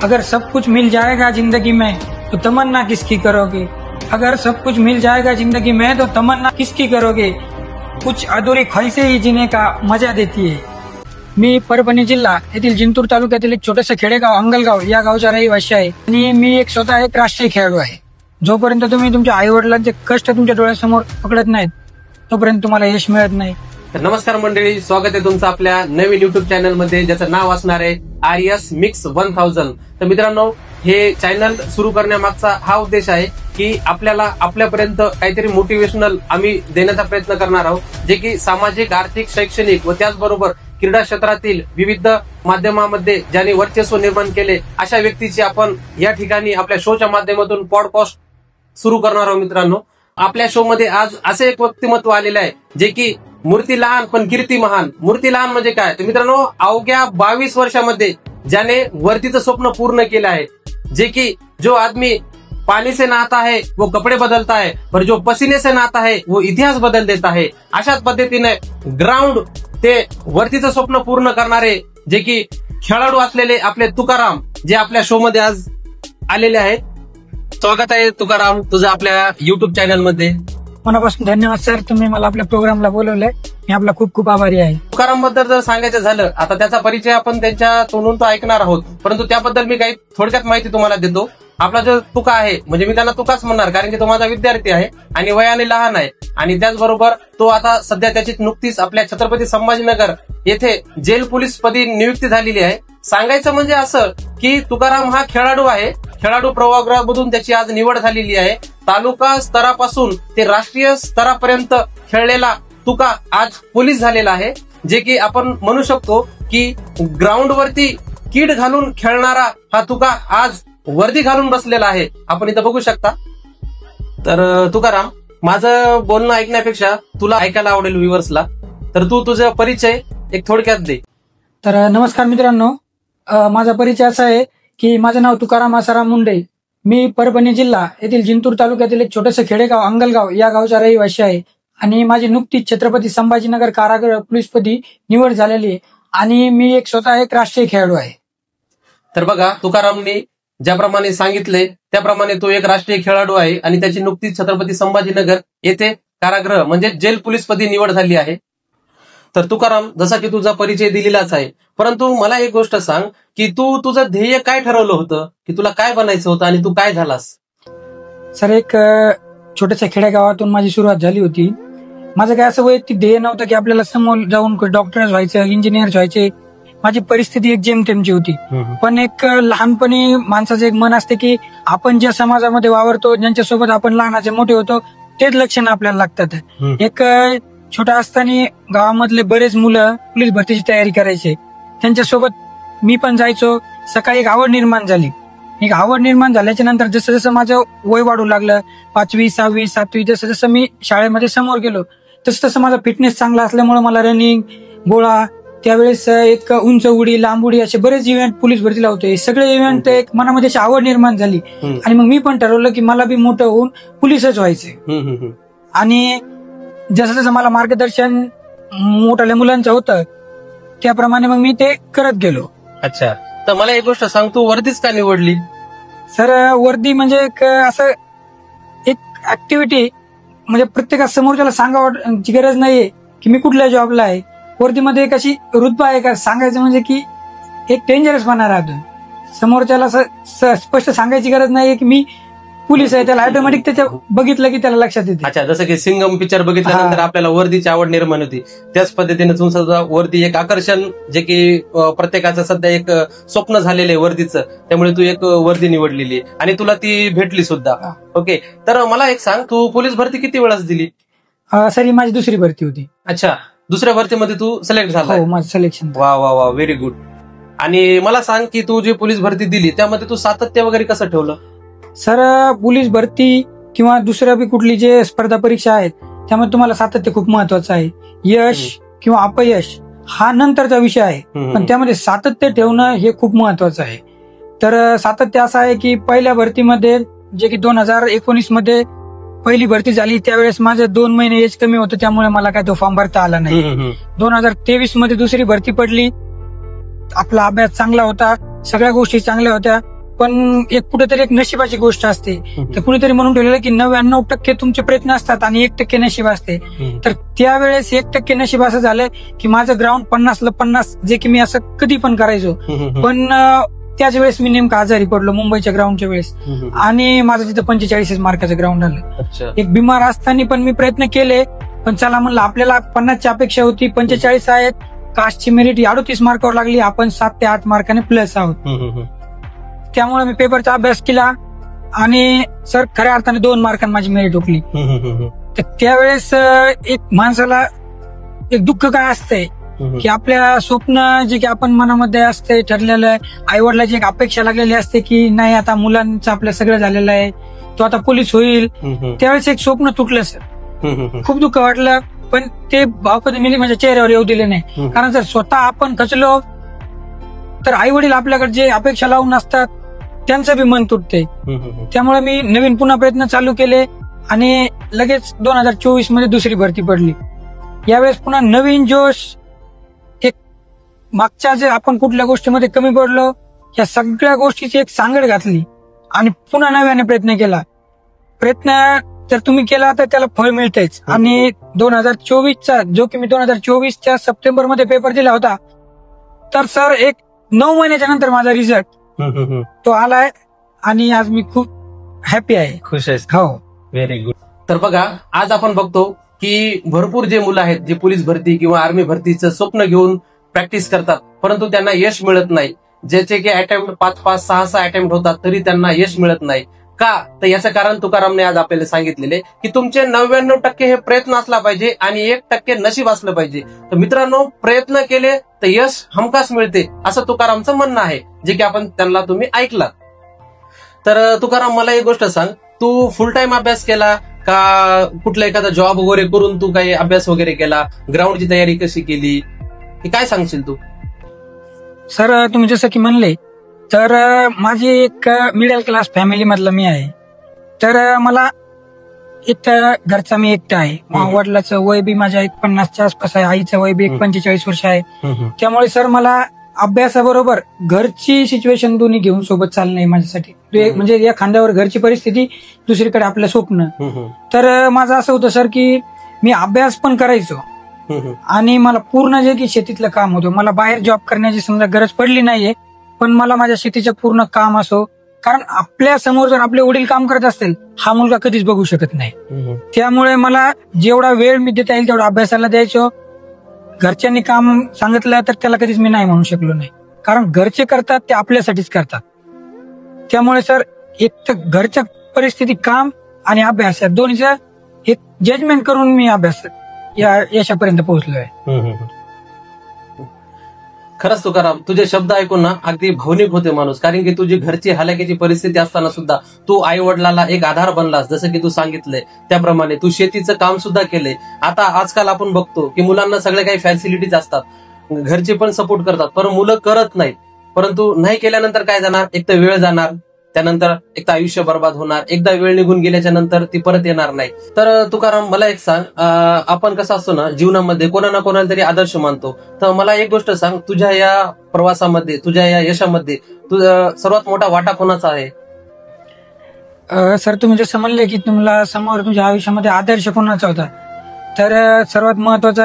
अगर सब कुछ मिल जाएगा जिंदगी में तो तमन्ना किसकी करोगे। अगर सब कुछ मिल जाएगा जिंदगी में तो तमन्ना किसकी करोगे। कुछ अधुरी ख्वाहिशें ही जीने का मजा देती है। मी परभणी जिल्हा येथील जिंतूर तालुक्यातील एक छोटंसं खेडेगाव अंगलगाव या गावचा रहिवासी आहे आणि मी स्वतः एक राष्ट्रीय खेळाडू आहे। जोपर्यंत तुम्ही तुमच्या आई वडिलांचे कष्ट तुमच्या डोळ्यासमोर पकडत नाहीत तोपर्यंत तुम्हाला यश मिळत नाही। तर नमस्कार मंडळी, स्वागत आहे तुमचं आपल्या नवीन युट्यूब चॅनल मध्ये, ज्याचं नाव असणार आहे आर्यस मिक्स 1000। तर मित्रांनो, हे चॅनल सुरू करण्यामागचा हा उद्देश आहे की आपल्याला आपल्यापर्यंत काहीतरी मोटिवेशनल आम्ही देण्याचा प्रयत्न करणार आहोत, जे की सामाजिक, आर्थिक, शैक्षणिक व त्याचबरोबर क्रीडा क्षेत्रातील विविध माध्यमांमध्ये ज्यांनी वर्चस्व निर्माण केले अशा व्यक्तीची आपण या ठिकाणी आपल्या शोच्या माध्यमातून पॉडकास्ट सुरू करणार आहोत। मित्रांनो, आपल्या शो मध्ये आज असे एक व्यक्तिमत्व आलेले आहे जे की मूर्ती लहान पण कीर्ती महान। मूर्ती लहान म्हणजे काय तर मित्रांनो, अवघ्या 22 वर्षामध्ये ज्याने वर्दीचं स्वप्न पूर्ण केलं आहे, जे की जो आदमी पानी से नहाता है वो कपडे बदलता है, पर जो पसीने से नहाता है वो इतिहास बदल देता है। अशाच पद्धतीने ग्राउंड ते वर्दीचं स्वप्न पूर्ण करणारे जे की खेळाडू असलेले आपले तुकाराम, जे आपल्या शो मध्ये आज आलेले आहेत। स्वागत आहे तुकाराम तुझं आपल्या युट्यूब चॅनल मध्ये। मनापासून धन्यवाद सर, तुम्ही मला आपल्या प्रोग्रामला बोलवलंय, मी आपला खूप खूप आभारी आहे। तुकाराम बद्दल जर सांगायचं झालं, आता त्याचा परिचय आपण त्यांच्या तोंडून तो ऐकणार आहोत, परंतु त्याबद्दल मी काही थोडक्यात माहिती तुम्हाला देतो। आपला जो तुका आहे, म्हणजे मी त्यांना तुकाच म्हणणार, कारण की तो माझा विद्यार्थी आहे आणि वयाने लहान आहे, आणि त्याचबरोबर तो आता सध्या त्याची नुकतीच आपल्या छत्रपती संभाजीनगर येथे जेल पोलीस पदी नियुक्ती झालेली आहे। सांगायचं म्हणजे असं की तुकाराम हा खेळाडू आहे, खेळाडू प्रवर्गामधून त्याची आज निवड झालेली आहे। तालुका स्तरापासून ते राष्ट्रीय स्तरापर्यंत खेळलेला तुका आज पोलीस झालेला आहे, जे की आपण म्हणू शकतो की ग्राउंडवरती किट घालून खेळणारा हा तुका आज वर्दी घालून बसलेला आहे, आपण इथं बघू शकता। तर तुकाराम, माझं बोलणं ऐकण्यापेक्षा तुला ऐकायला आवडेल व्ह्युअर्सला, तर तू तुझा परिचय एक थोडक्यात दे। तर नमस्कार मित्रांनो, माझा परिचय असा आहे की माझं नाव तुकाराम आसाराम मुंडे, मी परभणी जिल्हा येथील जिंतूर तालुक्यातील एक छोटंसं खेडेगाव अंगलगाव या गावचा रहिवासी आहे आणि माझी नुकतीच छत्रपती संभाजीनगर कारागृह पोलीसपदी निवड झालेली आहे आणि मी स्वतः एक राष्ट्रीय खेळाडू आहे। तर बघा, तुकारामने ज्याप्रमाणे सांगितले त्याप्रमाणे तो एक राष्ट्रीय खेळाडू आहे आणि त्याची नुकतीच छत्रपती संभाजीनगर येथे कारागृह म्हणजे जेल पोलीस पदी निवड झाली आहे। तर तुकाराम, जसा की तुझा परिचय दिलेलाच आहे, परंतु मला एक गोष्ट सांग की तू तुझं ध्येय काय ठरवलं होतं, की तुला काय बनायचं होतं आणि तू काय झालास? सर, एक छोट्याशा खेडेगावातून माझी सुरुवात झाली होती। माझं काय असं वैयक्तिक ध्येय नव्हतं की आपल्याला समोर जाऊन डॉक्टर व्हायचं, इंजिनियर व्हायचे। माझी परिस्थिती एक जेमतेमची होती, पण एक लहानपणी माणसाचं एक मन असते की आपण ज्या समाजामध्ये वावरतो, ज्यांच्यासोबत आपण लहानाचे मोठे होतो, तेच लक्षणं आपल्याला लागतात। एक छोटा असताना गावामधले बरेच मुलं पोलीस भरतीची तयारी करायचे, त्यांच्यासोबत मी पण जायचो। सकाळी एक आवड निर्माण झाली, एक आवड निर्माण झाल्याच्या नंतर जसं जसं माझं वय वाढू लागलं, 5वी 6वी 7वी, जसं जसं मी शाळेमध्ये समोर गेलो तसं तसं माझा फिटनेस चांगला असल्यामुळे मला रनिंग, गोळा, त्यावेळेस एक उंच उडी, लांब उडी, असे बरेच इव्हेंट पोलीस भरतीला होते। सगळे इव्हेंट एक मनामध्ये अशी आवड निर्माण झाली आणि मग मी पण ठरवलं की मला बी मोठं होऊन पोलीसच व्हायचंय। आणि जसं जसं मला मार्गदर्शन मोठ्या मुलांचं होतं त्याप्रमाणे मग मी ते करत गेलो। अच्छा, तर मला एक गोष्ट सांग, तू वर्दीच का निवडली? सर, वर्दी म्हणजे एक असं एक ऍक्टिव्हिटी, म्हणजे प्रत्येका समोरच्याला सांगायची गरज नाहीये की मी कुठल्या जॉबला आहे। वर्दीमध्ये एक अशी रुतबा आहे का, सांगायचं म्हणजे की एक डेंजरसपणा राहतो, समोरच्याला स्पष्ट सांगायची गरज नाहीये की मी पोलीस आहे, त्याला ऑटोमॅटिक त्याच्या बघितलं की त्याला लक्षात येते। अच्छा, जसं की सिंगम पिक्चर बघितल्यानंतर आपल्याला वर्दीची आवड निर्माण होती, त्याच पद्धतीने तुमचं वर्दी एक आकर्षण, जे की प्रत्येकाचं सध्या एक स्वप्न झालेलं आहे वर्दीचं, त्यामुळे तू एक वर्दी निवडलेली आणि तुला ती भेटली सुद्धा। ओके, तर मला एक सांग, तू पोलीस भरती किती वेळाच दिली? सर, ही माझी दुसरी भरती होती। अच्छा, दुसऱ्या भरतीमध्ये तू सिलेक्ट झाला? हो, माझं सिलेक्शन। वा वा वा, व्हेरी गुड। आणि मला सांग की तू जी पोलीस भरती दिली त्यामध्ये तू सातत्य वगैरे कसं ठेवलं? सर, पोलीस भरती किंवा दुसऱ्या बी कुठली जे स्पर्धा परीक्षा आहेत त्यामध्ये तुम्हाला सातत्य खूप महत्वाचं आहे। यश किंवा अपयश हा नंतरचा विषय आहे, पण त्यामध्ये सातत्य ठेवणं हे खूप महत्वाचं आहे। तर सातत्य असं आहे की पहिल्या भरतीमध्ये, जे की 2019 मध्ये पहिली भरती झाली, त्यावेळेस माझं 2 महिने एज कमी होतं, त्यामुळे मला काय तो फॉर्म भरता आला नाही। 2023 मध्ये दुसरी भरती पडली, आपला अभ्यास चांगला होता, सगळ्या गोष्टी चांगल्या होत्या, पण एक कुठेतरी एक नशिबाची गोष्ट असते. तर कुणीतरी म्हणून ठेवलेलं की 99% तुमचे प्रयत्न असतात आणि 1% नशीब असते. तर त्यावेळेस 1% नशीब असं झालं की माझं ग्राउंड 50ला 50, जे की मी असं कधी पण करायचो. पण त्याच वेळेस मी नेमकं आजारी पडलो मुंबईच्या ग्राउंडच्या वेळेस, आणि माझं तिथं 45 मार्काचं ग्राउंड आलं. एक बिमार असताना पण मी प्रयत्न केले, पण चला म्हणलं आपल्याला 50ची अपेक्षा होती, 45 आहेत, कास्टची मेरिट 38 मार्कावर लागली, आपण 7 ते 8 मार्काने प्लस आहोत. त्यामुळे मी पेपरचा अभ्यास केला आणि सर खऱ्या अर्थाने 2 मार्कांनी माझी मेरिट हुकली. तर त्यावेळेस एक माणसाला एक दुःख काय असतंय की आपल्या स्वप्न जे की आपण मनामध्ये असते ठरलेलं, आई वडिलांची एक अपेक्षा लागलेली असते की नाही आता मुलांचं आपलं सगळं झालेलं आहे, तो आता पोलीस होईल. त्यावेळेस एक स्वप्न तुटलं सर, खूप दुःख वाटलं. पण ते भाव कधी मी माझ्या चेहऱ्यावर येऊ दिले नाही, कारण जर स्वतः आपण खचलो तर आई वडील आपल्याकडे जे अपेक्षा लावून असतात त्यांचं बी मन तुटते. त्यामुळे मी नवीन पुन्हा प्रयत्न चालू केले आणि लगेच 2024 मध्ये दुसरी भरती पडली. यावेळेस पुन्हा नवीन जोश, एक मागच्या जे आपण कुठल्या गोष्टीमध्ये कमी पडलो या सगळ्या गोष्टीची एक सांगड घातली आणि पुन्हा नव्याने प्रयत्न केला. प्रयत्न जर तुम्ही केला तर त्याला फळ मिळतेच. आणि 2024चा जो की मी 2024च्या सप्टेंबर मध्ये पेपर दिला होता, तर सर एक 9 महिन्याच्या नंतर माझा रिझल्ट तो आलाय आणि आज मी खूप हॅपी आहे, खुश आहे. हो, व्हेरी गुड. तर बघा, आज आपण बघतो की भरपूर जे मुलं आहेत जे पोलीस भरती किंवा आर्मी भरतीचं स्वप्न घेऊन प्रॅक्टिस करतात, परंतु त्यांना यश मिळत नाही. ज्याचे की अटेम्प्ट 5-5, 6-6 अटेम्प्ट होतात तरी त्यांना यश मिळत नाही. का? तर याचं कारण तुकारामने आज आपल्याला सांगितलेले की तुमचे 99% हे प्रयत्न असला पाहिजे आणि 1% नशीब असलं पाहिजे. तर मित्रांनो, प्रयत्न केले तर यश हमखास मिळते, असं तुकारामचं म्हणणं आहे, जे की आपण त्यांना तुम्ही ऐकलात. तर तुकाराम, मला एक गोष्ट सांग, तू फुल टाइम अभ्यास केला का कुठला एखादा जॉब वगैरे करून तू काही अभ्यास वगैरे केला? ग्राउंडची तयारी कशी केली हे काय सांगशील तू? सर तुम्ही जसं की म्हणले, तर माझी एक मिडल क्लास फॅमिली मधला मी आहे. तर मला इथं घरचा मी एकटा आहे. वडिलाचं वय बी माझ्या 50च्या आसपास आहे, आईचं वय बी 45 वर्ष आहे. त्यामुळे सर मला अभ्यासाबरोबर घरची सिच्युएशन दोन्ही घेऊन सोबत चालणं आहे माझ्यासाठी. म्हणजे या खांद्यावर घरची परिस्थिती, दुसरीकडे आपलं स्वप्न. तर माझं असं होतं सर की मी अभ्यास पण करायचो आणि मला पूर्ण जे की शेतीतलं काम होतं, मला बाहेर जॉब करण्याची समजा गरज पडली नाहीये, पण मला माझ्या शेतीचं पूर्ण काम असो, कारण आपल्या समोर जर आपले वडील काम करत असतील, हा मुलगा कधीच बघू शकत नाही. त्यामुळे मला जेवढा वेळ मी देता येईल तेवढा अभ्यासाला द्यायचो. घरच्यांनी काम सांगितलं तर त्याला कधीच मी नाही म्हणू शकलो नाही, कारण घरचे करतात ते आपल्यासाठीच करतात. त्यामुळे सर एक तर घरच्या परिस्थिती, काम आणि अभ्यास या दोन्हीचं एक जजमेंट करून मी अभ्यास या यशापर्यंत पोहोचलोय. खरंच तुकाराम, तुझे शब्द ऐकून ना अगदी भावनिक होते माणूस, कारण की तुझी घरची हालाकीची परिस्थिती असताना सुद्धा तू आई वडिलांना एक आधार बनलास. जसं की तू सांगितलंय त्याप्रमाणे तू शेतीचं काम सुद्धा केलंय. आता आजकाल आपण बघतो की मुलांना सगळे काही फॅसिलिटीज असतात, घरचे पण सपोर्ट करतात, पण मुलं करत नाहीत. परंतु नाही केल्यानंतर काय जाणार? एक तर वेळ जाणार, त्यानंतर एक तर आयुष्य बर्बाद होणार. एकदा वेळ निघून गेल्याच्या नंतर ती परत येणार नाही. तर तुकाराम, मला एक सांग, आपण कसं असतो ना जीवनामध्ये कोणा ना कोणाला तरी आदर्श मानतो. तर मला एक गोष्ट सांग, तुझ्या या प्रवासामध्ये, तुझ्या या यशामध्ये तुझा सर्वात मोठा वाटा कोणाचा आहे? सर तुम्ही जसं म्हणले की तुम्हाला समोर तुझ्या आयुष्यामध्ये आदर्श कोणाचा होता, तर सर्वात महत्वाचा